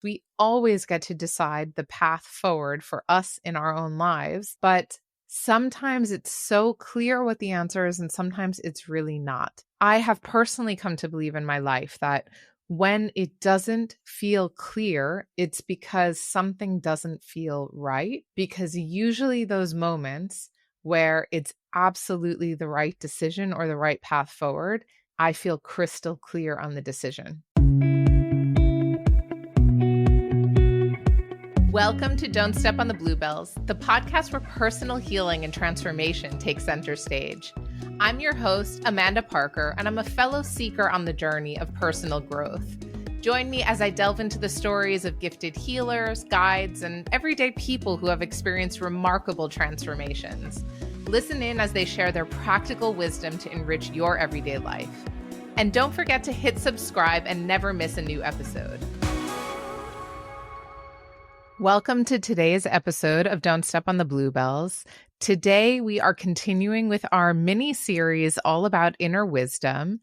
We always get to decide the path forward for us in our own lives, but sometimes it's so clear what the answer is, and sometimes it's really not. I have personally come to believe in my life that when it doesn't feel clear, it's because something doesn't feel right, because usually those moments where it's absolutely the right decision or the right path forward, I feel crystal clear on the decision. Welcome to Don't Step on the Bluebells, the podcast where personal healing and transformation take center stage. I'm your host, Amanda Parker, and I'm a fellow seeker on the journey of personal growth. Join me as I delve into the stories of gifted healers, guides, and everyday people who have experienced remarkable transformations. Listen in as they share their practical wisdom to enrich your everyday life. And don't forget to hit subscribe and never miss a new episode. Welcome to today's episode of Don't Step on the Bluebells. Today, we are continuing with our mini-series all about inner wisdom.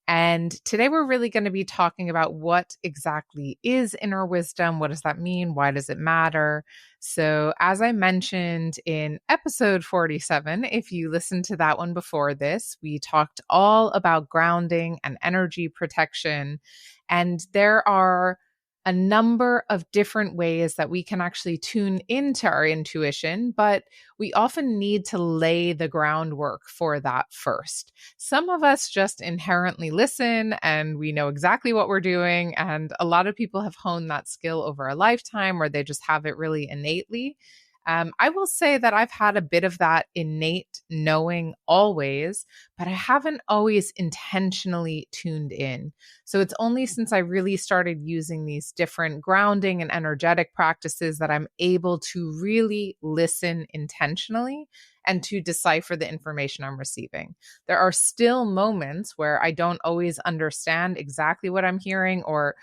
And today, we're really going to be talking about what exactly is inner wisdom. What does that mean? Why does it matter? So as I mentioned in episode 47, if you listened to that one before this, we talked all about grounding and energy protection. And there are a number of different ways that we can actually tune into our intuition, but we often need to lay the groundwork for that first. Some of us just inherently listen and we know exactly what we're doing. And a lot of people have honed that skill over a lifetime where they just have it really innately. I will say that I've had a bit of that innate knowing always, but I haven't always intentionally tuned in. So it's only since I really started using these different grounding and energetic practices that I'm able to really listen intentionally and to decipher the information I'm receiving. There are still moments where I don't always understand exactly what I'm hearing, or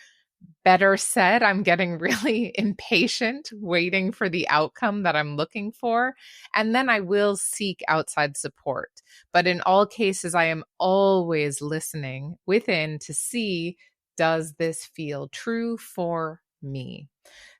better said, I'm getting really impatient waiting for the outcome that I'm looking for. And then I will seek outside support. But in all cases, I am always listening within to see, does this feel true for me?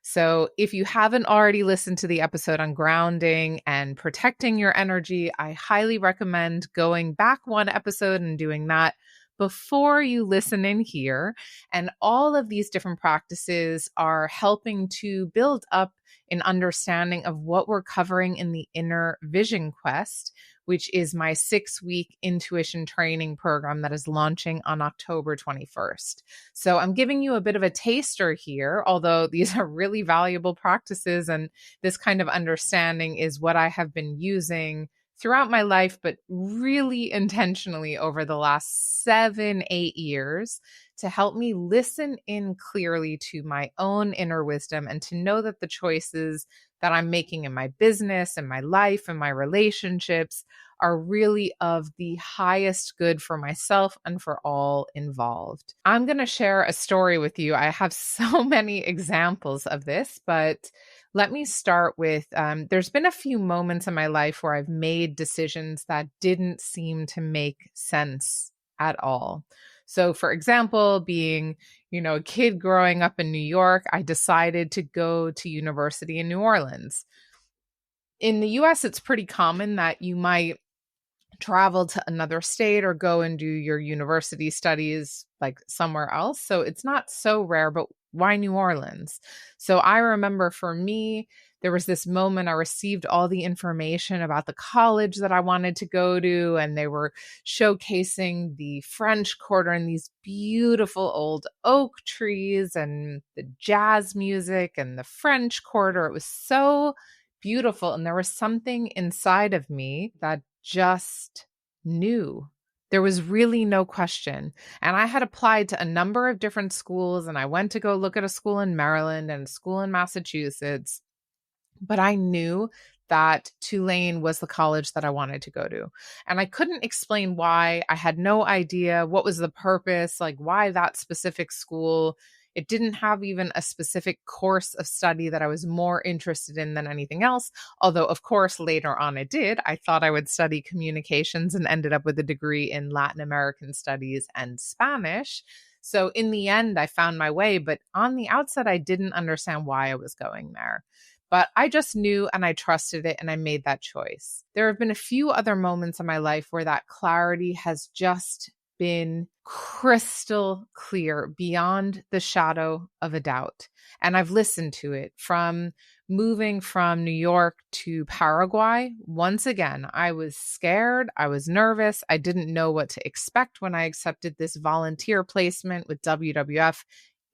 So if you haven't already listened to the episode on grounding and protecting your energy, I highly recommend going back one episode and doing that before you listen in here. And all of these different practices are helping to build up an understanding of what we're covering in the Inner Vision Quest, which is my 6-week intuition training program that is launching on October 21st. So I'm giving you a bit of a taster here, although these are really valuable practices, and this kind of understanding is what I have been using throughout my life, but really intentionally over the last 7-8 years to help me listen in clearly to my own inner wisdom and to know that the choices that I'm making in my business and my life and my relationships are really of the highest good for myself and for all involved. I'm going to share a story with you. I have so many examples of this, but let me start with, there's been a few moments in my life where I've made decisions that didn't seem to make sense at all. So for example, being, a kid growing up in New York, I decided to go to university in New Orleans. In the US, it's pretty common that you might travel to another state or go and do your university studies like somewhere else. So it's not so rare, but why New Orleans? So I remember for me, there was this moment I received all the information about the college that I wanted to go to, and they were showcasing the French Quarter and these beautiful old oak trees and the jazz music and the French Quarter. It was so beautiful. And there was something inside of me that just knew. There was really no question. And I had applied to a number of different schools, and I went to go look at a school in Maryland and a school in Massachusetts. But I knew that Tulane was the college that I wanted to go to. And I couldn't explain why. I had no idea what was the purpose, like why that specific school. It didn't have even a specific course of study that I was more interested in than anything else. Although, of course, later on it did. I thought I would study communications and ended up with a degree in Latin American studies and Spanish. So in the end, I found my way, but on the outset, I didn't understand why I was going there. But I just knew and I trusted it and I made that choice. There have been a few other moments in my life where that clarity has just been crystal clear beyond the shadow of a doubt. And I've listened to it from moving from New York to Paraguay. Once again, I was scared. I was nervous. I didn't know what to expect when I accepted this volunteer placement with WWF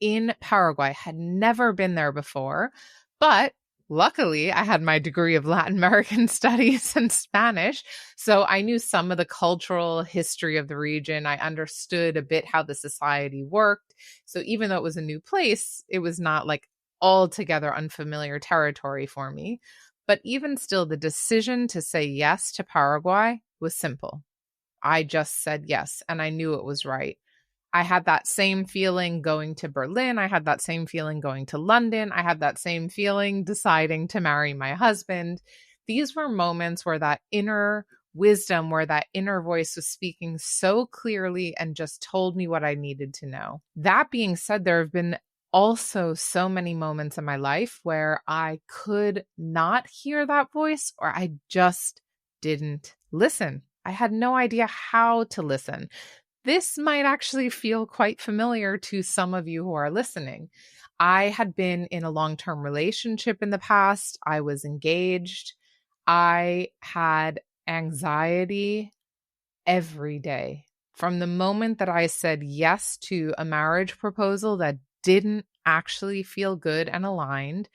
in Paraguay. Had never been there before, but luckily, I had my degree of Latin American studies and Spanish, so I knew some of the cultural history of the region. I understood a bit how the society worked. So even though it was a new place, it was not like altogether unfamiliar territory for me. But even still, the decision to say yes to Paraguay was simple. I just said yes, and I knew it was right. I had that same feeling going to Berlin. I had that same feeling going to London. I had that same feeling deciding to marry my husband. These were moments where that inner wisdom, where that inner voice was speaking so clearly and just told me what I needed to know. That being said, there have been also so many moments in my life where I could not hear that voice, or I just didn't listen. I had no idea how to listen. This might actually feel quite familiar to some of you who are listening. I had been in a long-term relationship in the past. I was engaged. I had anxiety every day. From the moment that I said yes to a marriage proposal that didn't actually feel good and aligned,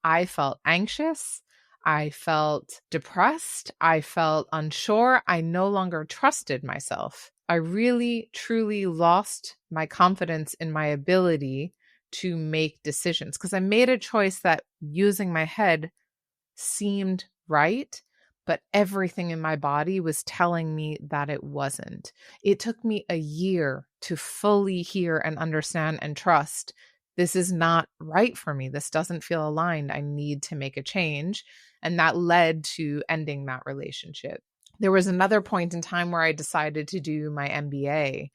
I felt anxious. I felt depressed. I felt unsure. I no longer trusted myself. I really, truly lost my confidence in my ability to make decisions because I made a choice that using my head seemed right, but everything in my body was telling me that it wasn't. It took me a year to fully hear and understand and trust this is not right for me. This doesn't feel aligned. I need to make a change. And that led to ending that relationship. There was another point in time where I decided to do my MBA.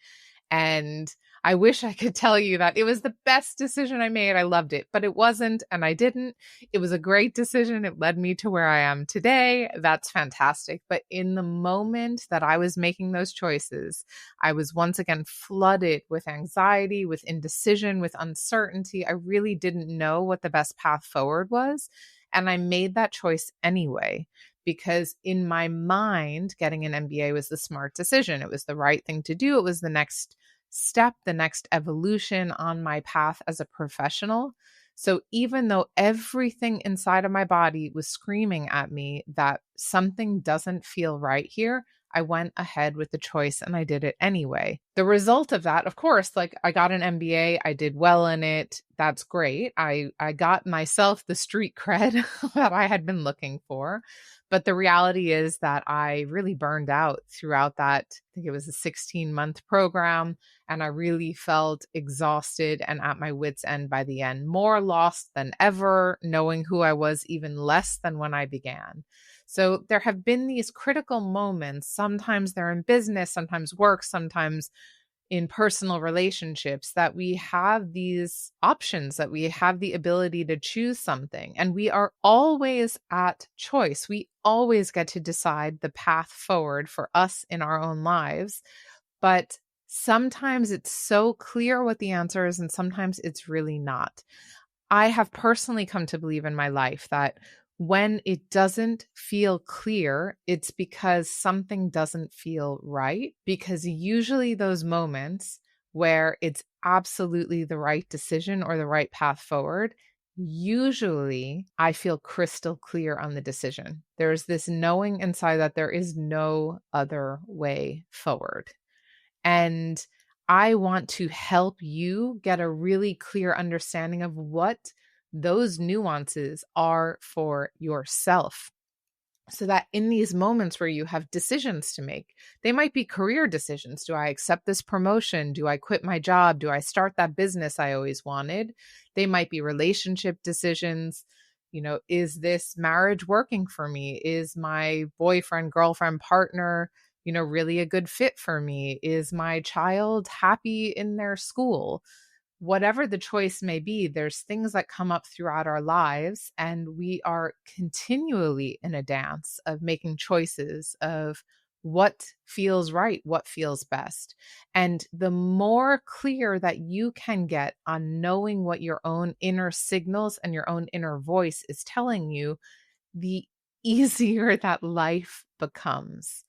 And I wish I could tell you that it was the best decision I made. I loved it, but it wasn't, and I didn't. It was a great decision. It led me to where I am today. That's fantastic. But in the moment that I was making those choices, I was once again flooded with anxiety, with indecision, with uncertainty. I really didn't know what the best path forward was. And I made that choice anyway, because in my mind, getting an MBA was the smart decision. It was the right thing to do. It was the next step, the next evolution on my path as a professional. So even though everything inside of my body was screaming at me that something doesn't feel right here, I went ahead with the choice and I did it anyway. The result of that, of course, like I got an MBA, I did well in it. That's great. I got myself the street cred that I had been looking for. But the reality is that I really burned out throughout that. I think it was a 16-month program, and I really felt exhausted and at my wit's end by the end, more lost than ever, knowing who I was even less than when I began. So there have been these critical moments. Sometimes they're in business, sometimes work, sometimes in personal relationships, that we have these options, that we have the ability to choose something. And we are always at choice. We always get to decide the path forward for us in our own lives. But sometimes it's so clear what the answer is, and sometimes it's really not. I have personally come to believe in my life that when it doesn't feel clear, it's because something doesn't feel right. Because usually those moments where it's absolutely the right decision or the right path forward, usually I feel crystal clear on the decision. There's this knowing inside that there is no other way forward. And I want to help you get a really clear understanding of what those nuances are for yourself. So that in these moments where you have decisions to make, they might be career decisions. Do I accept this promotion? Do I quit my job? Do I start that business I always wanted? They might be relationship decisions. Is this marriage working for me? Is my boyfriend, girlfriend, partner really a good fit for me? Is my child happy in their school? Whatever the choice may be, there's things that come up throughout our lives, and we are continually in a dance of making choices of what feels right, what feels best. And the more clear that you can get on knowing what your own inner signals and your own inner voice is telling you, the easier that life becomes.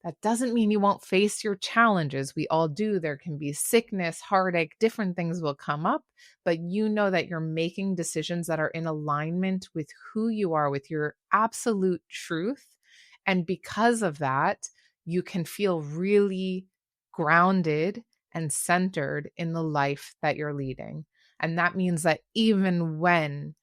That doesn't mean you won't face your challenges. We all do. There can be sickness, heartache, different things will come up, but you know that you're making decisions that are in alignment with who you are, with your absolute truth. And because of that, you can feel really grounded and centered in the life that you're leading. And that means that even when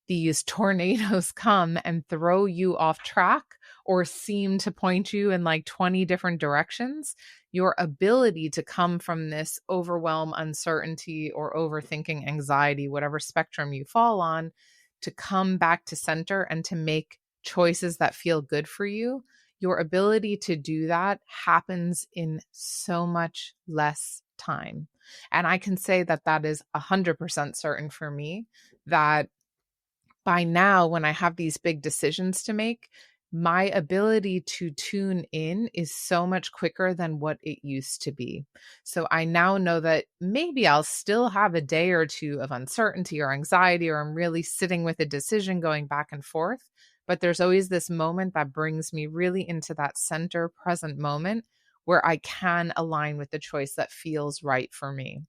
these tornadoes come and throw you off track or seem to point you in like 20 different directions, your ability to come from this overwhelm, uncertainty, or overthinking, anxiety, whatever spectrum you fall on, to come back to center and to make choices that feel good for you, your ability to do that happens in so much less time. And I can say that that is 100% certain for me, that by now, when I have these big decisions to make, my ability to tune in is so much quicker than what it used to be. So I now know that maybe I'll still have a day or two of uncertainty or anxiety, or I'm really sitting with a decision going back and forth. But there's always this moment that brings me really into that center present moment where I can align with the choice that feels right for me.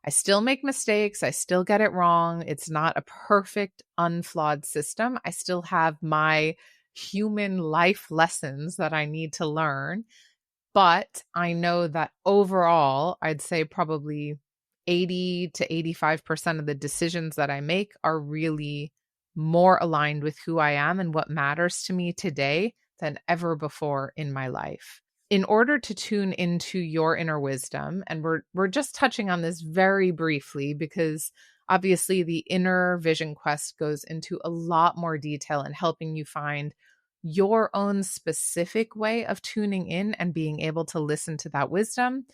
I still make mistakes. I still get it wrong. It's not a perfect, unflawed system. I still have my human life lessons that I need to learn. But I know that overall, I'd say probably 80 to 85% of the decisions that I make are really more aligned with who I am and what matters to me today than ever before in my life. In order to tune into your inner wisdom, and we're just touching on this very briefly because obviously the inner vision quest goes into a lot more detail in helping you find your own specific way of tuning in and being able to listen to that wisdom.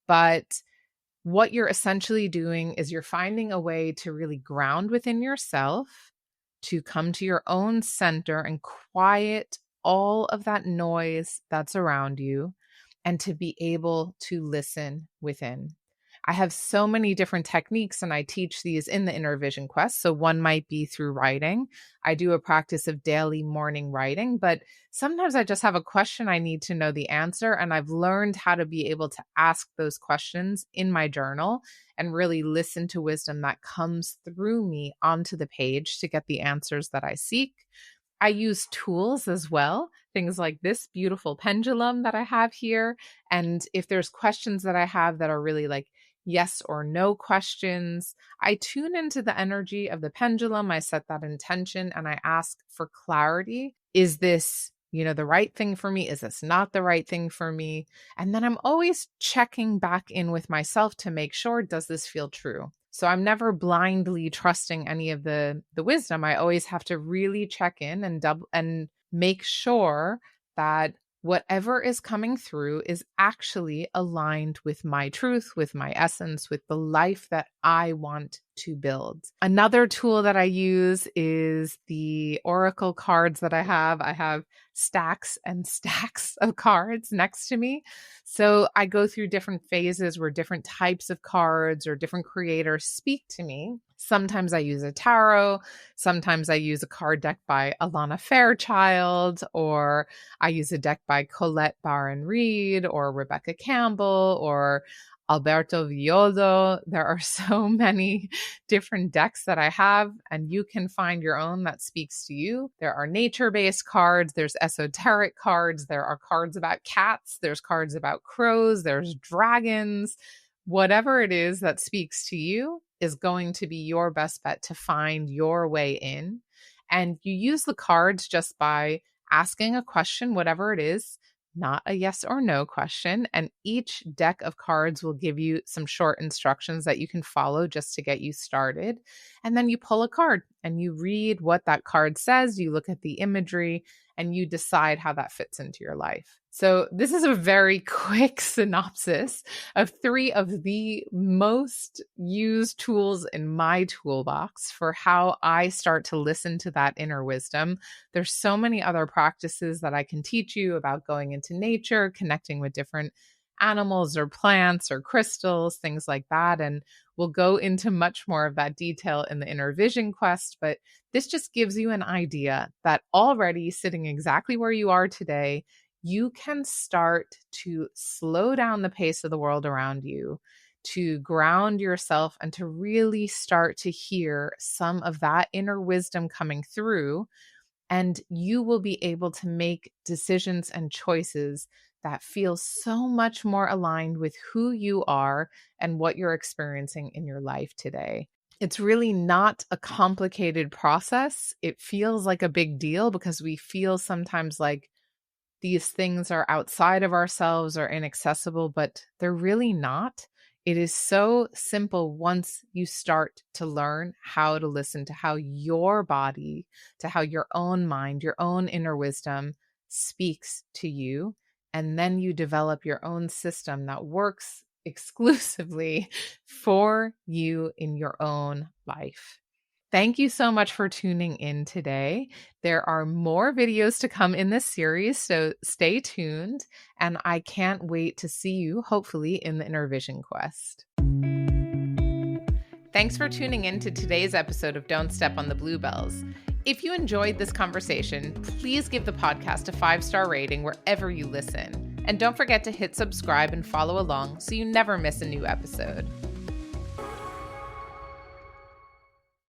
But what you're essentially doing is you're finding a way to really ground within yourself, to come to your own center and quiet all of that noise that's around you, and to be able to listen within. I have so many different techniques, and I teach these in the Inner Vision Quest. So one might be through writing. I do a practice of daily morning writing, but sometimes I just have a question I need to know the answer. And I've learned how to be able to ask those questions in my journal and really listen to wisdom that comes through me onto the page to get the answers that I seek. I use tools as well, things like this beautiful pendulum that I have here. And if there's questions that I have that are really like yes or no questions, I tune into the energy of the pendulum. I set that intention and I ask for clarity. Is this, the right thing for me? Is this not the right thing for me? And then I'm always checking back in with myself to make sure, does this feel true? So I'm never blindly trusting any of the wisdom. I always have to really check in and make sure that whatever is coming through is actually aligned with my truth, with my essence, with the life that I want to build. Another tool that I use is the oracle cards that I have. I have stacks and stacks of cards next to me. So I go through different phases where different types of cards or different creators speak to me. Sometimes I use a tarot. Sometimes I use a card deck by Alana Fairchild, or I use a deck by Colette Baron Reed or Rebecca Campbell or Alberto Villoldo. There are so many different decks that I have, and you can find your own that speaks to you. There are nature-based cards, there's esoteric cards, there are cards about cats, there's cards about crows, there's dragons. Whatever it is that speaks to you is going to be your best bet to find your way in. And you use the cards just by asking a question, whatever it is, not a yes or no question. And each deck of cards will give you some short instructions that you can follow just to get you started. And then you pull a card and you read what that card says. You look at the imagery and you decide how that fits into your life. So this is a very quick synopsis of 3 of the most used tools in my toolbox for how I start to listen to that inner wisdom. There's so many other practices that I can teach you about going into nature, connecting with different animals or plants or crystals, things like that. And we'll go into much more of that detail in the inner vision quest. But this just gives you an idea that already sitting exactly where you are today, you can start to slow down the pace of the world around you, to ground yourself, and to really start to hear some of that inner wisdom coming through. And you will be able to make decisions and choices that feel so much more aligned with who you are and what you're experiencing in your life today. It's really not a complicated process. It feels like a big deal because we feel sometimes like these things are outside of ourselves or inaccessible, but they're really not. It is so simple once you start to learn how to listen to how your body, to how your own mind, your own inner wisdom speaks to you. And then you develop your own system that works exclusively for you in your own life. Thank you so much for tuning in today. There are more videos to come in this series, so stay tuned, and I can't wait to see you, hopefully, in the Inner Vision Quest. Thanks for tuning in to today's episode of Don't Step on the Bluebells. If you enjoyed this conversation, please give the podcast a 5-star rating wherever you listen. And don't forget to hit subscribe and follow along so you never miss a new episode.